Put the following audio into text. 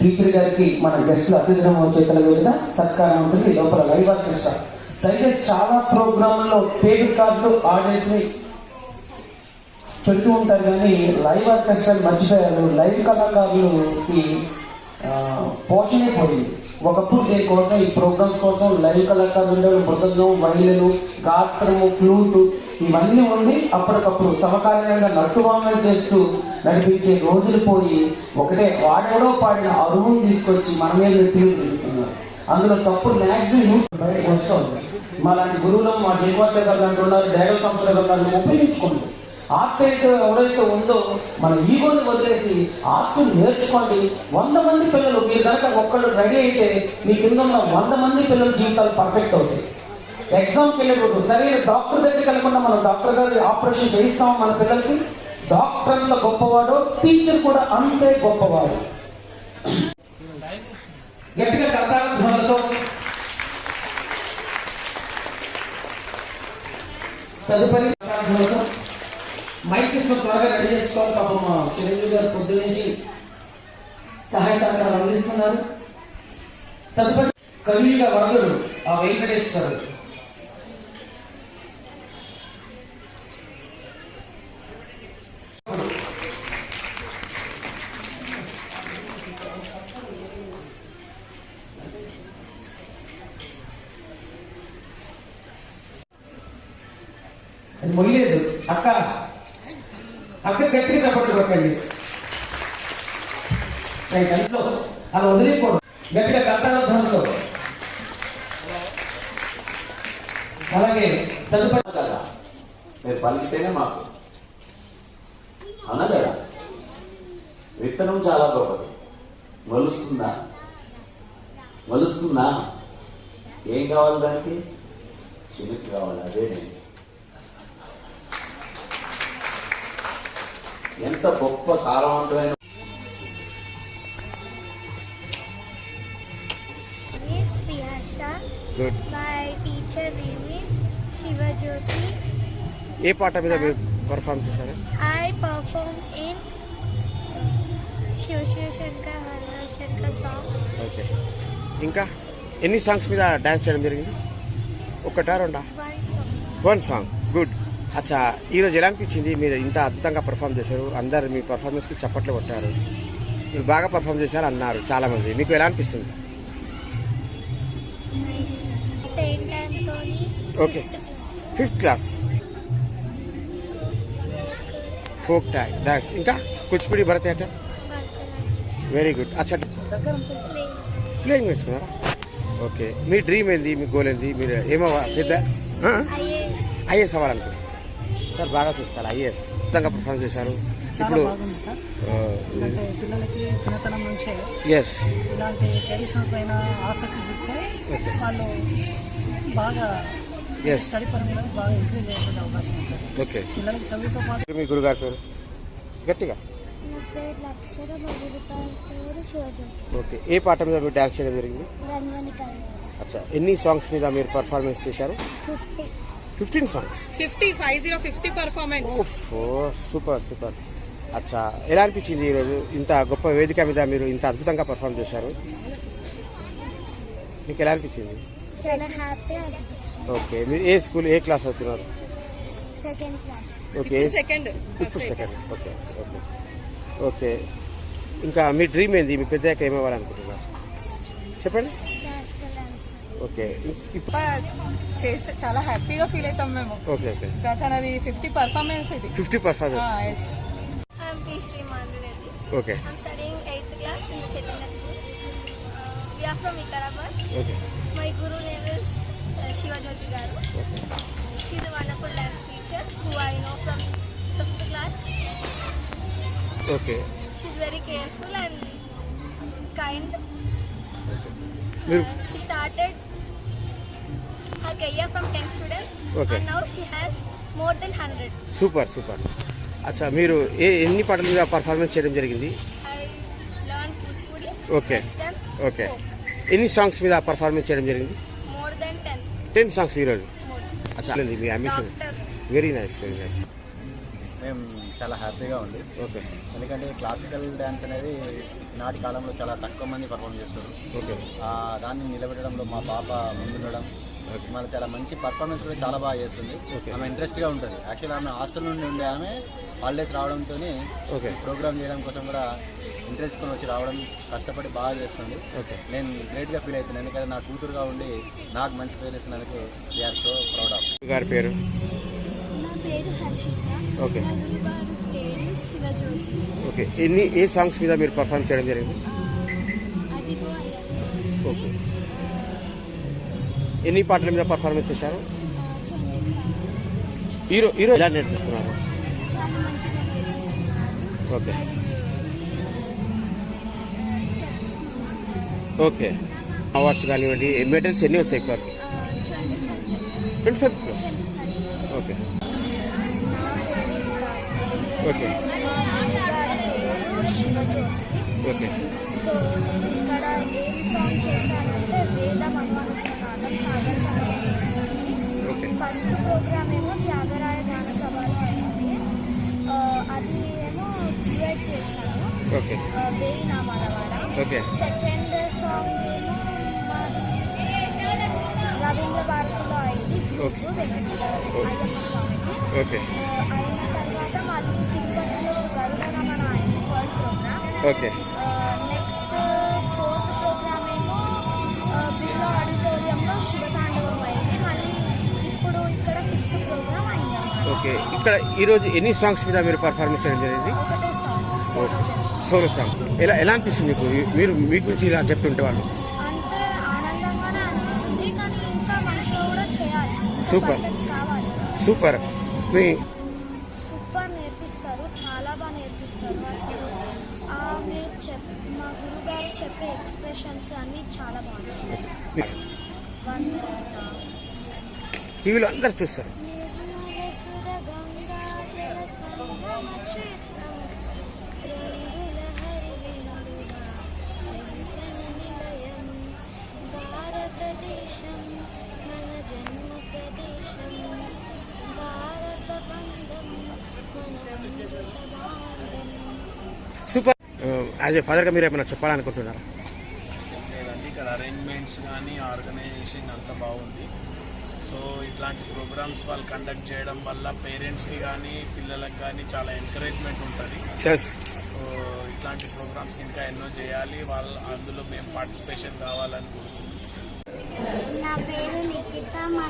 Teacher గారికి మన గెస్ట్లు అతిథి చేతుల మీద సత్కారం ఉంటుంది. లోపల లైవ్ ఆర్కెస్ట్రా దయచేసి చాలా ప్రోగ్రాంలో టేబుల్ కార్డులు ఆడేసి పెడుతూ ఉంటారు కానీ లైవ్ ఆర్కెస్ట్రా మర్చిపోయారు. లైవ్ కళాకారులకి పోషణే పోయింది. ఒకప్పుడు దీనికోసం ఈ ప్రోగ్రామ్స్ కోసం లైవ్ కళాకారులు మృదంగం, వైలెలు, గాత్రము, ఫ్లూటు ఇవన్నీ ఉండి అప్పటికప్పుడు సమకాలీనంగా నట్టువామలు చేస్తూ నడిపించే రోజులు పోయి ఒకటే వాడెవడో పాడిన అరువును తీసుకొచ్చి మన మీద తిరుగుతున్నారు. అందులో తప్పు మ్యాక్సిమం బయటకు వస్తుంది. మాలాంటి గురువులు మా జీవాచార్యులు అంటున్నారు, దేవ సంస్థలు ఉపయోగించుకోండి. ఆర్ట్ అయితే ఎవరైతే ఉందో మన ఈగోని వదిలేసి ఆర్ట్ నేర్చుకోండి. 100 మంది పిల్లలు మీరు కనుక ఒక్కళ్ళు రెడీ అయితే మీ కింద ఉన్న 100 మంది పిల్లల జీవితాలు పర్ఫెక్ట్ అవుతాయి. ఎగ్జామ్కి వెళ్ళేటప్పుడు సరైన డాక్టర్ దగ్గరికి వెళ్ళకుండా మనం డాక్టర్ గారి ఆపరేషన్ చేయిస్తాం మన పిల్లలకి. డాక్టర్ అంత గొప్పవాడు, టీచర్ కూడా అంతే గొప్పవాడు. గట్టిగా కర్తాలతో తదుపరి మైక్ సిస్టమ్ త్వరగా రెడీ చేసుకోవాలి. పాపం మా చిరంజీవి గారు పొద్దు నుంచి సహాయ సహకారం అందిస్తున్నారు. తదుపరి కవిగా వరదులు ఆ వెంకటేశ్వరు అది మొయ్యలేదు. అక్క గట్టిగా చప్పట్లు కొట్టండి. ఇంట్లో అలా వదిలేకూడదు. గట్టిగా కర్తార్థంతో అలాగే తదుపరి కదా మీరు పలికితేనే మాకు అన్న కదా. విత్తనం చాలా గొప్పది. మొలుస్తుందా ఏం కావాలి దానికి? చిలుకు కావాలి. అదే నేను ఎంత గొప్ప సారవంతమైన ఏ పాట మీద మీరు పర్ఫార్మ్ చేశారు? I perform in Shivashankar Harishankar song. Okay. ఇంకా ఎన్ని సాంగ్స్ మీద డాన్స్ చేయడం జరిగింది? ఒకటా రెండా? 1 సాంగ్. గుడ్. అచ్చా, ఈరోజు ఎలా అనిపించింది? మీరు ఇంత అద్భుతంగా పర్ఫామ్ చేశారు, అందరు మీ పర్ఫార్మెన్స్కి చప్పట్లు కొట్టారు, మీరు బాగా పర్ఫామ్ చేశారు అన్నారు చాలామంది. మీకు ఎలా అనిపిస్తుంది? Okay. 5th class folk dance, ఇంకా కూచిపూడి, భరతనాట్యం. Very good. అచ్చా, ప్లేయింగ్ నేర్చుకున్నారా? ఓకే. మీ డ్రీమ్ ఏంది? మీ గోల్ ఏంది? మీరు ఏమో పెద్ద ఐఏఎస్ అవ్వాలనుకుంటున్నారు సార్? బాగా చూస్తారు. ఐఏఎస్ విధంగా పర్ఫార్మ్ చేశారు. ఇప్పుడు పిల్లలకి చిన్నతనం నుంచే ఇలాంటి ట్రెడిషనల్ పైన ఆసక్తి చూస్తే వాళ్ళు బాగా స్టడీ పరంగా బాగా ఇంప్రూవ్ చేసే అవకాశం ఉంటుంది. ఓకే. పిల్లలకి చదువుతో పాటు. మీ గురుగారి పేరు గట్టిగా? ఓకే. ఏ పాట మీద మీరు డాన్స్ చేయడం జరిగింది? అచ్చా, ఎన్ని సాంగ్స్ మీద మీరు పర్ఫార్మెన్స్ చేశారు? 15 సాంగ్స్. 50 పర్ఫార్మెన్స్. సూపర్. అచ్చా, ఎలా అనిపించింది ఈరోజు ఇంత గొప్ప వేదిక మీద మీరు ఇంత అద్భుతంగా పర్ఫార్మ్ చేశారు? మీకు ఎలా అనిపించింది? ఓకే. మీరు ఏ స్కూల్, ఏ క్లాస్ అవుతున్నారు? ఓకే. ఇప్పుడు సెకండ్. ఓకే. ఇంకా మీ డ్రీమ్ ఏంది? మీ పెద్దయ్యాక ఏమవ్వాలనుకుంటున్నారు చెప్పండి. ఓకే. చేస్తే చాలా హ్యాపీగా ఫీల్ అవుతాం మేము. ఓకే. తనది 50 పర్ఫార్మెన్స్. ఇది 50 performance. Okay. We are from Vikarabad. Okay. My guru name is Shivajyoti Garu. He is a wonderful dance teacher. class. Okay. She's very careful and kind. మీరు She started her career from 10 students. Okay. And now she has more than 100. Super super. అచ్చా, మీరు ఎన్ని పాటల మీద performance చేయడం జరిగింది? I learned Kuchipudi. Okay. Western, okay. folk. ఎన్ని songs మీద పర్ఫార్మెన్స్ చేయడం జరిగింది? More than 10. 10 సాంగ్స్ ఈరోజు. More. అచ్చా, మీ ambition. Doctor. Very nice, very nice. మేము చాలా హ్యాపీగా ఉంది. ఓకే. ఎందుకంటే క్లాసికల్ డ్యాన్స్ అనేది నాటి కాలంలో చాలా తక్కువ మంది పర్ఫామ్ చేస్తారు. ఓకే. దాన్ని నిలబెట్టడంలో మా పాప ముందుండడం, మన చాలా మంచి పర్ఫార్మెన్స్ కూడా చాలా బాగా చేస్తుంది. ఆమె ఇంట్రెస్ట్గా ఉంటుంది. యాక్చువల్లీ ఆమె హాస్టల్ నుండి ఉండే ఆమె హాలిడేస్ రావడంతో ప్రోగ్రామ్ చేయడం కోసం కూడా ఇంట్రెస్ట్కొని వచ్చి రావడం, కష్టపడి బాగా చేస్తుంది. నేను గ్రేట్గా ఫీల్ అవుతున్నాను. ఎందుకంటే నా కూతురుగా ఉండి నాకు మంచి పేరు ఇస్తున్నందుకు వీఆర్ సో ప్రౌడ్ ఆఫ్. గారి పేరు? నా పేరు హర్షిత. ఓకే. నా గురుగారి పేరు శివజ్యోతి. ఓకే. ఏ సాంగ్స్ మీద మీరు పర్ఫార్మ్ చేయడం జరిగింది? అదిగో ఓకే. ఎన్ని పాటల మీద పర్ఫార్మెన్స్ చేశారు? హీరో ఎలా నేర్పిస్తున్నారు? చాలా మంచిగా నేర్పిస్తున్నారు. ఓకే. Steps okay. అవార్డ్స్ కానివ్వండి, మెడల్స్ ఎన్ని వచ్చాయి ఇప్పుడు? 25 plus. Okay. Okay. Okay. So ఇక్కడ ఏం సాంగ్ చేశానంటే వేదం అనుకుంటున్నాను సాగర్ సభలో. ఓకే. ఫస్ట్ ప్రోగ్రామ్ ఏమో త్యాగరాయ గాన సభలో అయింది. అది ఏమో డ్యూయట్ చేశాను. ఓకే. వేయి నామాలవాడ. ఓకే. సెకండ్ సాంగ్ ఏమో రవీంద్ర భారతిలో అయింది. ఓకే. అయ్యప్ప స్వామికి. ఓకే. అయిన తర్వాత మళ్ళీ తిరుపతిలో గరుడ రమణ అయింది first programme. Okay. Next fourth programme ఏమో బిర్లా ఆడిటోరియంలో శివతాండవం అయింది. మళ్ళీ ఇప్పుడు ఇక్కడ ఫిఫ్త్ ప్రోగ్రామ్ అయింది అన్నమాట. ఓకే. ఇక్కడ ఈరోజు ఎన్ని సాంగ్స్ మీద మీరు పర్ఫార్మెన్స్ చేయడం జరిగింది? ఒకటే సాంగ్ సోలో సాంగ్. ఎలా అనిపిస్తుంది మీకు? మీ గురించి ఇలా చెప్తుంటే వాళ్ళు? అంటే ఆనందంగానే అనిపిస్తుంది, కానీ ఇంకా మంచిగా కూడా చేయాలి. ఇంకా సూపర్. perfect కావాలి. సూపర్. మీ సూపర్ నేర్పిస్తారు, చాలా బాగా నేర్పిస్తారు. అసలు మీరు మా గురుగారు చెప్పే ఎక్స్ప్రెషన్స్ అన్నీ చాలా బాగున్నాయి. టీవీలో అందరు చూస్తారు. భారతదేశం మన జన్మ ప్రదేశం, భారత బంధం మన సూపర్. యాజ్ ఏ ఫాదర్గా మీరు ఏమైనా చెప్పాలనుకుంటున్నారా? లేదండి, ఇక్కడ అరేంజ్మెంట్స్ కానీ ఆర్గనైజేషన్ అంతా బాగుంది. సో ఇట్లాంటి ప్రోగ్రామ్స్ వాళ్ళు కండక్ట్ చేయడం వల్ల పేరెంట్స్కి కానీ పిల్లలకు కానీ చాలా ఎంకరేజ్మెంట్ ఉంటుంది. సో ఇట్లాంటి ప్రోగ్రామ్స్ ఇంకా ఎన్నో చేయాలి, అందులో మేము పార్టిసిపేషన్ కావాలని కోరుకుంటున్నాం. నా పేరు లిఖిత. మా